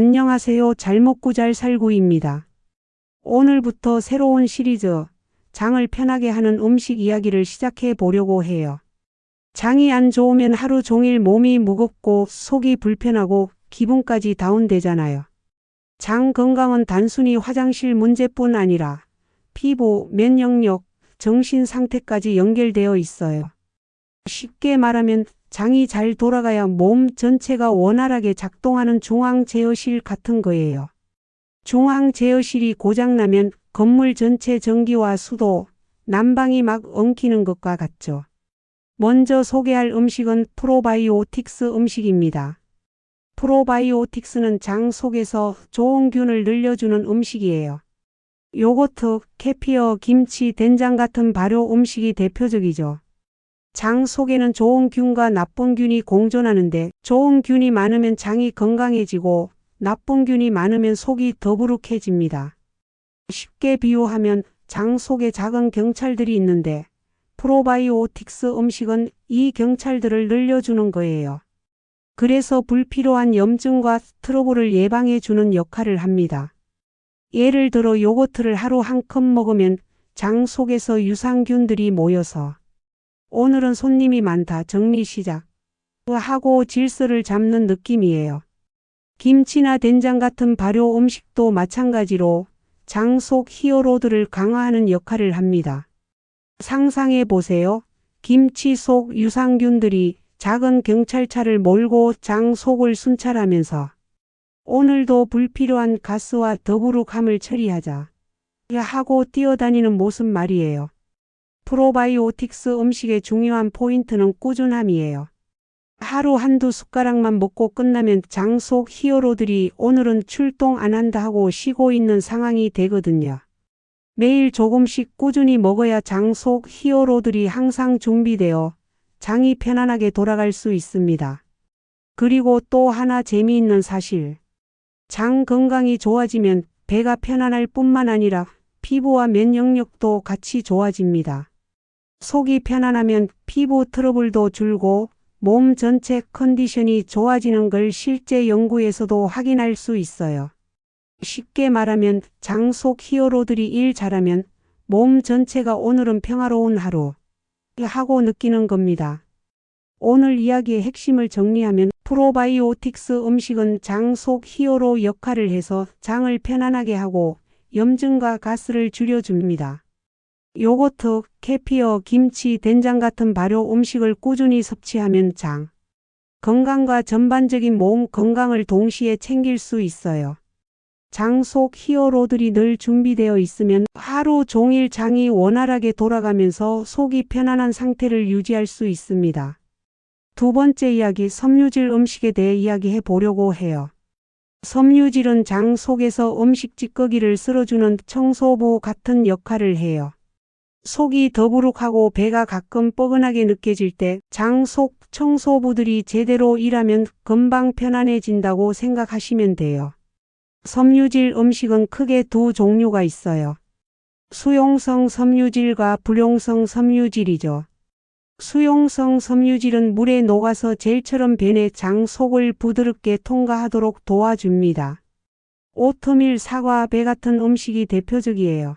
안녕하세요. 잘 먹고 잘 살고입니다. 오늘부터 새로운 시리즈 장을 편하게 하는 음식 이야기를 시작해 보려고 해요. 장이 안 좋으면 하루 종일 몸이 무겁고 속이 불편하고 기분까지 다운되잖아요. 장 건강은 단순히 화장실 문제뿐 아니라 피부, 면역력, 정신 상태까지 연결되어 있어요. 쉽게 말하면 장이 잘 돌아가야 몸 전체가 원활하게 작동하는 중앙제어실 같은 거예요. 중앙제어실이 고장나면 건물 전체 전기와 수도, 난방이 막 엉키는 것과 같죠. 먼저 소개할 음식은 프로바이오틱스 음식입니다. 프로바이오틱스는 장 속에서 좋은 균을 늘려주는 음식이에요. 요거트, 케피어, 김치, 된장 같은 발효 음식이 대표적이죠. 장 속에는 좋은 균과 나쁜 균이 공존하는데 좋은 균이 많으면 장이 건강해지고 나쁜 균이 많으면 속이 더부룩해집니다. 쉽게 비유하면 장 속에 작은 경찰들이 있는데 프로바이오틱스 음식은 이 경찰들을 늘려주는 거예요. 그래서 불필요한 염증과 트러블을 예방해 주는 역할을 합니다. 예를 들어 요거트를 하루 한 컵 먹으면 장 속에서 유산균들이 모여서 오늘은 손님이 많다 정리 시작 하고 질서를 잡는 느낌이에요. 김치나 된장 같은 발효 음식도 마찬가지로 장 속 히어로들을 강화하는 역할을 합니다. 상상해 보세요. 김치 속 유산균들이 작은 경찰차를 몰고 장 속을 순찰하면서 오늘도 불필요한 가스와 더부룩함을 처리하자 하고 뛰어다니는 모습 말이에요. 프로바이오틱스 음식의 중요한 포인트는 꾸준함이에요. 하루 한두 숟가락만 먹고 끝나면 장 속 히어로들이 오늘은 출동 안 한다 하고 쉬고 있는 상황이 되거든요. 매일 조금씩 꾸준히 먹어야 장 속 히어로들이 항상 준비되어 장이 편안하게 돌아갈 수 있습니다. 그리고 또 하나 재미있는 사실. 장 건강이 좋아지면 배가 편안할 뿐만 아니라 피부와 면역력도 같이 좋아집니다. 속이 편안하면 피부 트러블도 줄고 몸 전체 컨디션이 좋아지는 걸 실제 연구에서도 확인할 수 있어요. 쉽게 말하면 장 속 히어로들이 일 잘하면 몸 전체가 오늘은 평화로운 하루 하고 느끼는 겁니다. 오늘 이야기의 핵심을 정리하면 프로바이오틱스 음식은 장 속 히어로 역할을 해서 장을 편안하게 하고 염증과 가스를 줄여줍니다. 요거트, 케피어, 김치, 된장 같은 발효 음식을 꾸준히 섭취하면 장 건강과 전반적인 몸 건강을 동시에 챙길 수 있어요. 장 속 히어로들이 늘 준비되어 있으면 하루 종일 장이 원활하게 돌아가면서 속이 편안한 상태를 유지할 수 있습니다. 두 번째 이야기, 섬유질 음식에 대해 이야기해 보려고 해요. 섬유질은 장 속에서 음식 찌꺼기를 쓸어주는 청소부 같은 역할을 해요. 속이 더부룩하고 배가 가끔 뻐근하게 느껴질 때 장 속 청소부들이 제대로 일하면 금방 편안해진다고 생각하시면 돼요. 섬유질 음식은 크게 두 종류가 있어요. 수용성 섬유질과 불용성 섬유질이죠. 수용성 섬유질은 물에 녹아서 젤처럼 변해 장 속을 부드럽게 통과하도록 도와줍니다. 오트밀, 사과, 배 같은 음식이 대표적이에요.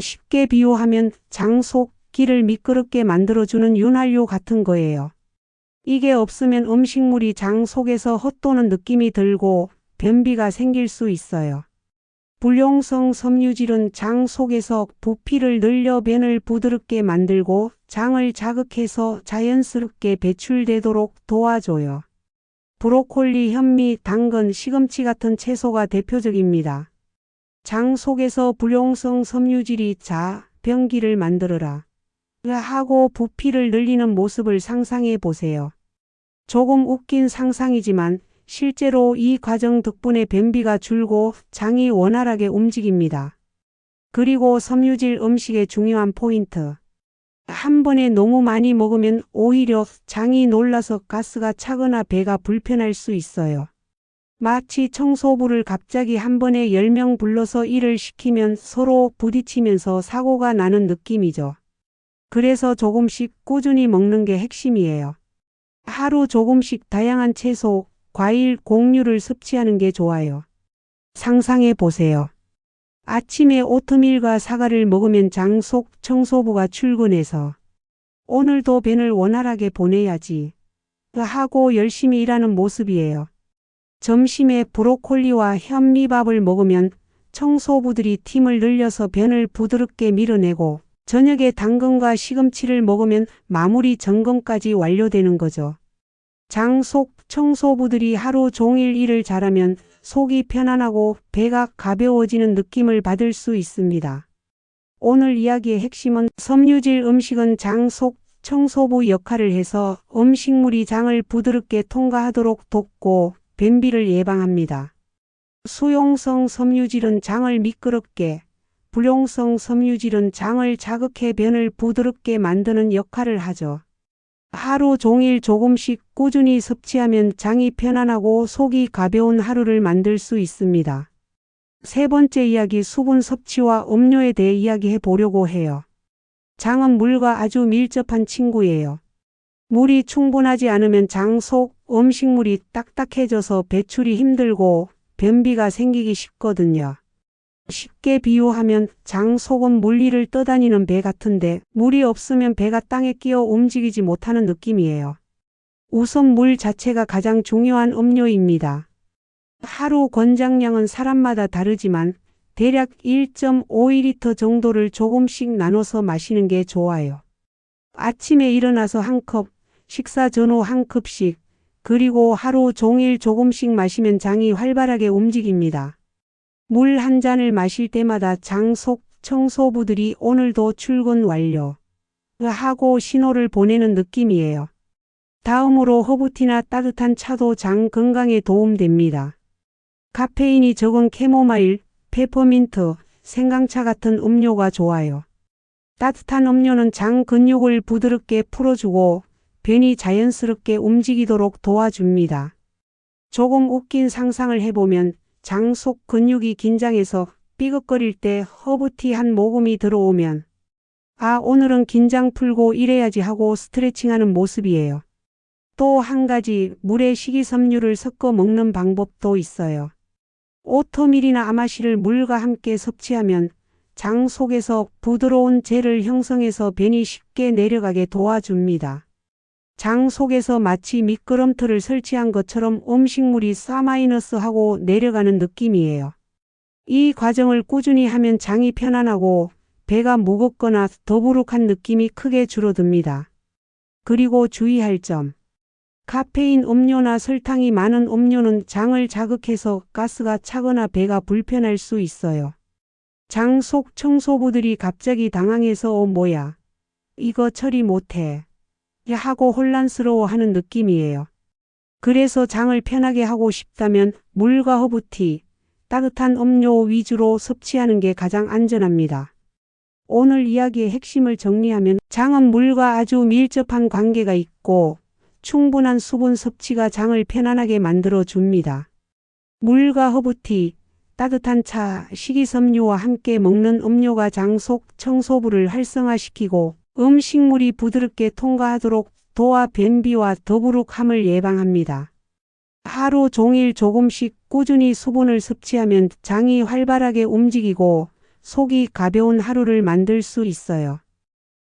쉽게 비유하면 장 속 기를 미끄럽게 만들어주는 윤활유 같은 거예요. 이게 없으면 음식물이 장 속에서 헛도는 느낌이 들고 변비가 생길 수 있어요. 불용성 섬유질은 장 속에서 부피를 늘려 변을 부드럽게 만들고 장을 자극해서 자연스럽게 배출되도록 도와줘요. 브로콜리, 현미, 당근, 시금치 같은 채소가 대표적입니다. 장 속에서 불용성 섬유질이 변기를 만들어라 하고 부피를 늘리는 모습을 상상해 보세요. 조금 웃긴 상상이지만 실제로 이 과정 덕분에 변비가 줄고 장이 원활하게 움직입니다. 그리고 섬유질 음식의 중요한 포인트. 한 번에 너무 많이 먹으면 오히려 장이 놀라서 가스가 차거나 배가 불편할 수 있어요. 마치 청소부를 갑자기 한 번에 10명 불러서 일을 시키면 서로 부딪히면서 사고가 나는 느낌이죠. 그래서 조금씩 꾸준히 먹는 게 핵심이에요. 하루 조금씩 다양한 채소, 과일, 곡류를 섭취하는 게 좋아요. 상상해 보세요. 아침에 오트밀과 사과를 먹으면 장 속 청소부가 출근해서 오늘도 벤을 원활하게 보내야지 하고 열심히 일하는 모습이에요. 점심에 브로콜리와 현미밥을 먹으면 청소부들이 팀을 늘려서 벤을 부드럽게 밀어내고 저녁에 당근과 시금치를 먹으면 마무리 점검까지 완료되는 거죠. 장 속 청소부들이 하루 종일 일을 잘하면 속이 편안하고 배가 가벼워지는 느낌을 받을 수 있습니다. 오늘 이야기의 핵심은 섬유질 음식은 장 속 청소부 역할을 해서 음식물이 장을 부드럽게 통과하도록 돕고 변비를 예방합니다. 수용성 섬유질은 장을 미끄럽게, 불용성 섬유질은 장을 자극해 변을 부드럽게 만드는 역할을 하죠. 하루 종일 조금씩 꾸준히 섭취하면 장이 편안하고 속이 가벼운 하루를 만들 수 있습니다. 세 번째 이야기, 수분 섭취와 음료에 대해 이야기해 보려고 해요. 장은 물과 아주 밀접한 친구예요. 물이 충분하지 않으면 장 속 음식물이 딱딱해져서 배출이 힘들고 변비가 생기기 쉽거든요. 쉽게 비유하면 장 속은 물 위를 떠다니는 배 같은데 물이 없으면 배가 땅에 끼어 움직이지 못하는 느낌이에요. 우선 물 자체가 가장 중요한 음료입니다. 하루 권장량은 사람마다 다르지만 대략 1.5리터 정도를 조금씩 나눠서 마시는 게 좋아요. 아침에 일어나서 한 컵, 식사 전후 한 컵씩, 그리고 하루 종일 조금씩 마시면 장이 활발하게 움직입니다. 물 한 잔을 마실 때마다 장 속 청소부들이 오늘도 출근 완료 하고 신호를 보내는 느낌이에요. 다음으로 허브티나 따뜻한 차도 장 건강에 도움됩니다. 카페인이 적은 캐모마일, 페퍼민트, 생강차 같은 음료가 좋아요. 따뜻한 음료는 장 근육을 부드럽게 풀어주고 변이 자연스럽게 움직이도록 도와줍니다. 조금 웃긴 상상을 해보면 장 속 근육이 긴장해서 삐걱거릴 때 허브티 한 모금이 들어오면 오늘은 긴장 풀고 일해야지 하고 스트레칭하는 모습이에요. 또 한 가지, 물에 식이섬유를 섞어 먹는 방법도 있어요. 오트밀이나 아마씨를 물과 함께 섭취하면 장 속에서 부드러운 젤을 형성해서 변이 쉽게 내려가게 도와줍니다. 장 속에서 마치 미끄럼틀을 설치한 것처럼 음식물이 사마이너스하고 내려가는 느낌이에요. 이 과정을 꾸준히 하면 장이 편안하고 배가 무겁거나 더부룩한 느낌이 크게 줄어듭니다. 그리고 주의할 점. 카페인 음료나 설탕이 많은 음료는 장을 자극해서 가스가 차거나 배가 불편할 수 있어요. 장 속 청소부들이 갑자기 당황해서 뭐야, 이거 처리 못해 하고 혼란스러워하는 느낌이에요. 그래서 장을 편하게 하고 싶다면 물과 허브티, 따뜻한 음료 위주로 섭취하는 게 가장 안전합니다. 오늘 이야기의 핵심을 정리하면 장은 물과 아주 밀접한 관계가 있고 충분한 수분 섭취가 장을 편안하게 만들어 줍니다. 물과 허브티, 따뜻한 차, 식이섬유와 함께 먹는 음료가 장 속 청소부를 활성화시키고 음식물이 부드럽게 통과하도록 도와 변비와 더부룩함을 예방합니다. 하루 종일 조금씩 꾸준히 수분을 섭취하면 장이 활발하게 움직이고 속이 가벼운 하루를 만들 수 있어요.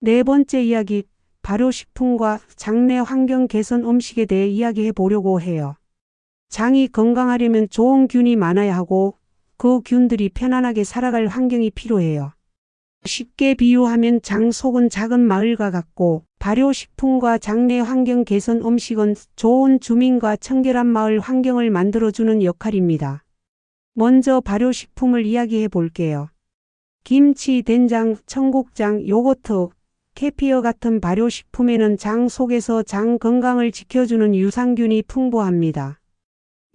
네 번째 이야기, 발효식품과 장내 환경 개선 음식에 대해 이야기해 보려고 해요. 장이 건강하려면 좋은 균이 많아야 하고 그 균들이 편안하게 살아갈 환경이 필요해요. 쉽게 비유하면 장 속은 작은 마을과 같고 발효식품과 장내 환경 개선 음식은 좋은 주민과 청결한 마을 환경을 만들어주는 역할입니다. 먼저 발효식품을 이야기해 볼게요. 김치, 된장, 청국장, 요거트, 케피어 같은 발효식품에는 장 속에서 장 건강을 지켜주는 유산균이 풍부합니다.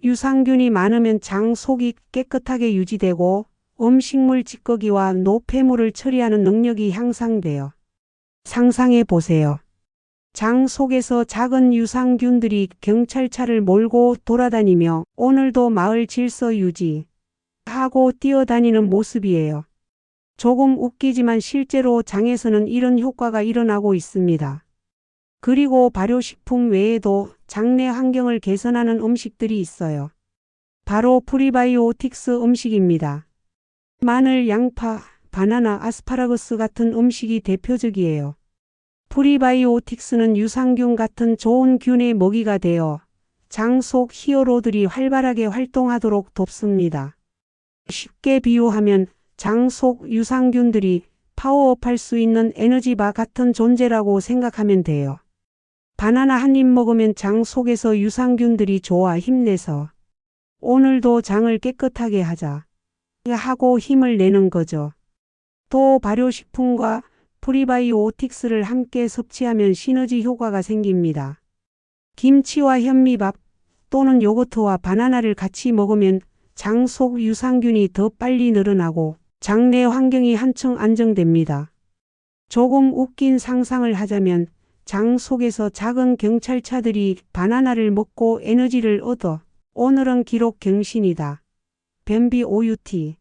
유산균이 많으면 장 속이 깨끗하게 유지되고 음식물 찌꺼기와 노폐물을 처리하는 능력이 향상돼요. 상상해 보세요. 장 속에서 작은 유산균들이 경찰차를 몰고 돌아다니며 오늘도 마을 질서 유지하고 뛰어다니는 모습이에요. 조금 웃기지만 실제로 장에서는 이런 효과가 일어나고 있습니다. 그리고 발효식품 외에도 장내 환경을 개선하는 음식들이 있어요. 바로 프리바이오틱스 음식입니다. 마늘, 양파, 바나나, 아스파라거스 같은 음식이 대표적이에요. 프리바이오틱스는 유산균 같은 좋은 균의 먹이가 되어 장 속 히어로들이 활발하게 활동하도록 돕습니다. 쉽게 비유하면 장 속 유산균들이 파워업할 수 있는 에너지바 같은 존재라고 생각하면 돼요. 바나나 한 입 먹으면 장 속에서 유산균들이 좋아 힘내서 오늘도 장을 깨끗하게 하자 하고 힘을 내는 거죠. 또 발효식품과 프리바이오틱스를 함께 섭취하면 시너지 효과가 생깁니다. 김치와 현미밥 또는 요거트와 바나나를 같이 먹으면 장 속 유산균이 더 빨리 늘어나고 장내 환경이 한층 안정됩니다. 조금 웃긴 상상을 하자면 장 속에서 작은 경찰차들이 바나나를 먹고 에너지를 얻어 오늘은 기록 경신이다. 변비 OUT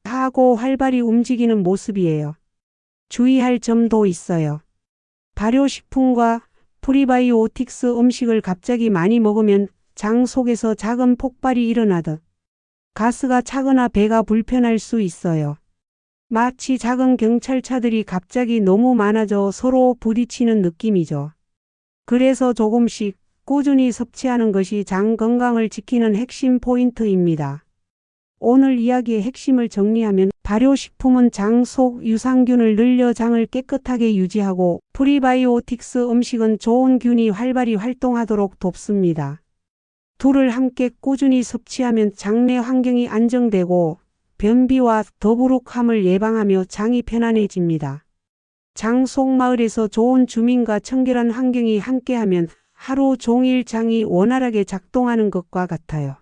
하고 활발히 움직이는 모습이에요. 주의할 점도 있어요. 발효식품과 프리바이오틱스 음식을 갑자기 많이 먹으면 장 속에서 작은 폭발이 일어나듯 가스가 차거나 배가 불편할 수 있어요. 마치 작은 경찰차들이 갑자기 너무 많아져 서로 부딪히는 느낌이죠. 그래서 조금씩 꾸준히 섭취하는 것이 장 건강을 지키는 핵심 포인트입니다. 오늘 이야기의 핵심을 정리하면 발효식품은 장 속 유산균을 늘려 장을 깨끗하게 유지하고 프리바이오틱스 음식은 좋은 균이 활발히 활동하도록 돕습니다. 둘을 함께 꾸준히 섭취하면 장내 환경이 안정되고 변비와 더부룩함을 예방하며 장이 편안해집니다. 장 속 마을에서 좋은 주민과 청결한 환경이 함께하면 하루 종일 장이 원활하게 작동하는 것과 같아요.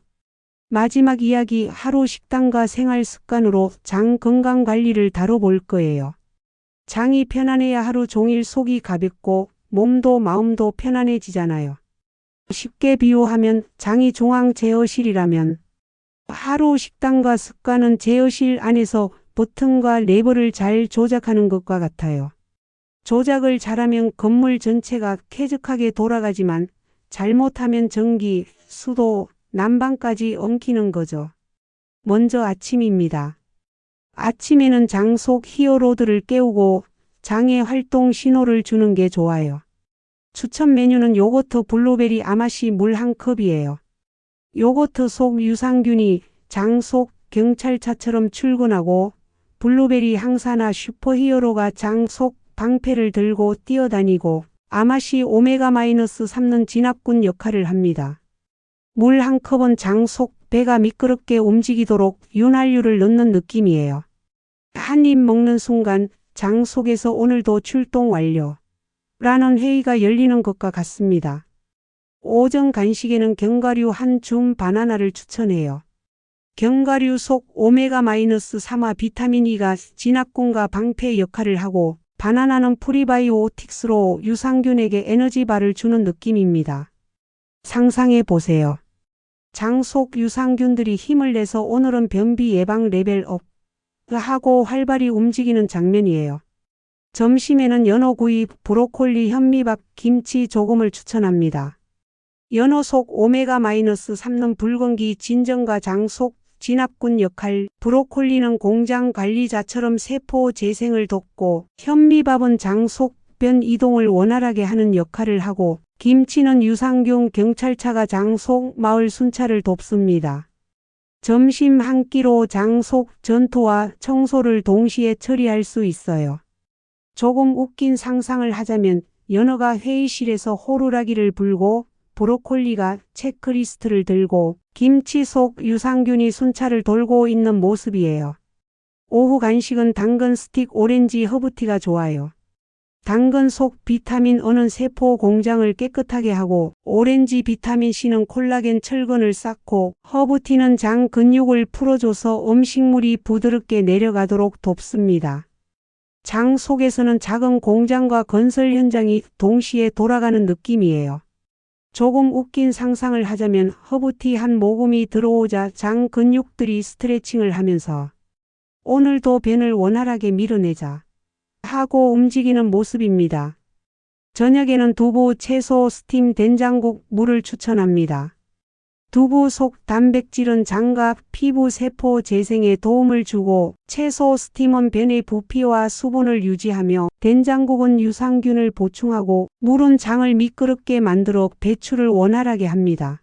마지막 이야기 하루 식단과 생활 습관으로 장 건강 관리를 다뤄볼 거예요. 장이 편안해야 하루 종일 속이 가볍고 몸도 마음도 편안해지잖아요. 쉽게 비유하면 장이 중앙 제어실이라면 하루 식단과 습관은 제어실 안에서 버튼과 레버를 잘 조작하는 것과 같아요. 조작을 잘하면 건물 전체가 쾌적하게 돌아가지만 잘못하면 전기, 수도, 난방까지 엉키는 거죠. 먼저 아침입니다. 아침에는 장 속 히어로들을 깨우고 장의 활동 신호를 주는 게 좋아요. 추천 메뉴는 요거트 블루베리 아마시 물 한 컵이에요. 요거트 속 유산균이 장 속 경찰차처럼 출근하고 블루베리 항사나 슈퍼히어로가 장 속 방패를 들고 뛰어다니고 아마시 오메가-3는 진압군 역할을 합니다. 물 한 컵은 장 속 배가 미끄럽게 움직이도록 윤활유를 넣는 느낌이에요. 한 입 먹는 순간 장 속에서 오늘도 출동 완료 라는 회의가 열리는 것과 같습니다. 오전 간식에는 견과류 한 줌 바나나를 추천해요. 견과류 속 오메가-3와 비타민 E가 진압군과 방패 역할을 하고 바나나는 프리바이오틱스로 유산균에게 에너지바를 주는 느낌입니다. 상상해 보세요. 장 속 유산균들이 힘을 내서 오늘은 변비 예방 레벨업 하고 활발히 움직이는 장면이에요. 점심에는 연어구이, 브로콜리, 현미밥, 김치 조금을 추천합니다. 연어 속 오메가-3는 붉은기 진정과 장 속 진압군 역할, 브로콜리는 공장 관리자처럼 세포 재생을 돕고 현미밥은 장 속 변 이동을 원활하게 하는 역할을 하고 김치는 유산균 경찰차가 장 속 마을 순찰을 돕습니다. 점심 한 끼로 장 속 전투와 청소를 동시에 처리할 수 있어요. 조금 웃긴 상상을 하자면 연어가 회의실에서 호루라기를 불고 브로콜리가 체크리스트를 들고 김치 속 유산균이 순찰을 돌고 있는 모습이에요. 오후 간식은 당근 스틱 오렌지 허브티가 좋아요. 당근 속 비타민 E는 세포 공장을 깨끗하게 하고 오렌지 비타민 C는 콜라겐 철근을 쌓고 허브티는 장 근육을 풀어줘서 음식물이 부드럽게 내려가도록 돕습니다. 장 속에서는 작은 공장과 건설 현장이 동시에 돌아가는 느낌이에요. 조금 웃긴 상상을 하자면 허브티 한 모금이 들어오자 장 근육들이 스트레칭을 하면서 오늘도 변을 원활하게 밀어내자 하고 움직이는 모습입니다. 저녁에는 두부, 채소, 스팀, 된장국, 물을 추천합니다. 두부 속 단백질은 장갑, 피부 세포 재생에 도움을 주고 채소 스팀은 변의 부피와 수분을 유지하며 된장국은 유산균을 보충하고 물은 장을 미끄럽게 만들어 배출을 원활하게 합니다.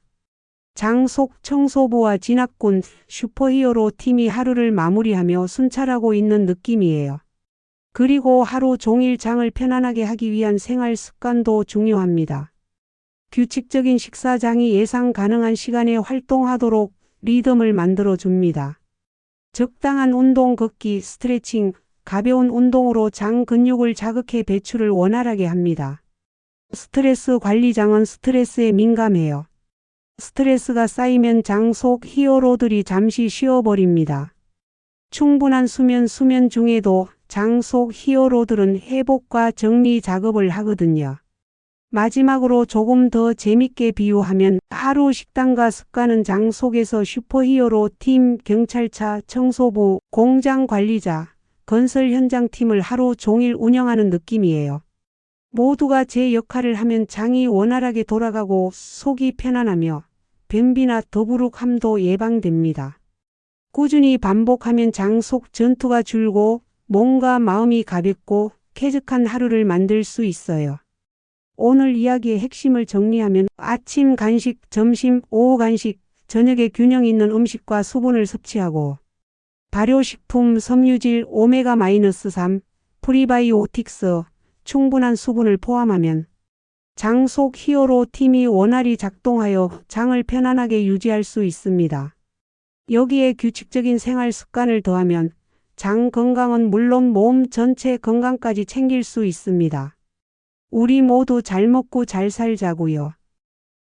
장 속 청소부와 진압군, 슈퍼히어로 팀이 하루를 마무리하며 순찰하고 있는 느낌이에요. 그리고 하루 종일 장을 편안하게 하기 위한 생활 습관도 중요합니다. 규칙적인 식사장이 예상 가능한 시간에 활동하도록 리듬을 만들어 줍니다. 적당한 운동, 걷기, 스트레칭, 가벼운 운동으로 장 근육을 자극해 배출을 원활하게 합니다. 스트레스 관리장은 스트레스에 민감해요. 스트레스가 쌓이면 장 속 히어로들이 잠시 쉬어버립니다. 충분한 수면 중에도 장 속 히어로들은 회복과 정리 작업을 하거든요. 마지막으로 조금 더 재밌게 비유하면 하루 식단과 습관은 장 속에서 슈퍼히어로 팀, 경찰차, 청소부, 공장 관리자, 건설 현장 팀을 하루 종일 운영하는 느낌이에요. 모두가 제 역할을 하면 장이 원활하게 돌아가고 속이 편안하며 변비나 더부룩함도 예방됩니다. 꾸준히 반복하면 장 속 전투가 줄고 몸과 마음이 가볍고 쾌적한 하루를 만들 수 있어요. 오늘 이야기의 핵심을 정리하면 아침 간식, 점심, 오후 간식, 저녁에 균형 있는 음식과 수분을 섭취하고 발효식품, 섬유질, 오메가-3, 프리바이오틱스, 충분한 수분을 포함하면 장 속 히어로 팀이 원활히 작동하여 장을 편안하게 유지할 수 있습니다. 여기에 규칙적인 생활 습관을 더하면 장 건강은 물론 몸 전체 건강까지 챙길 수 있습니다. 우리 모두 잘 먹고 잘 살자고요.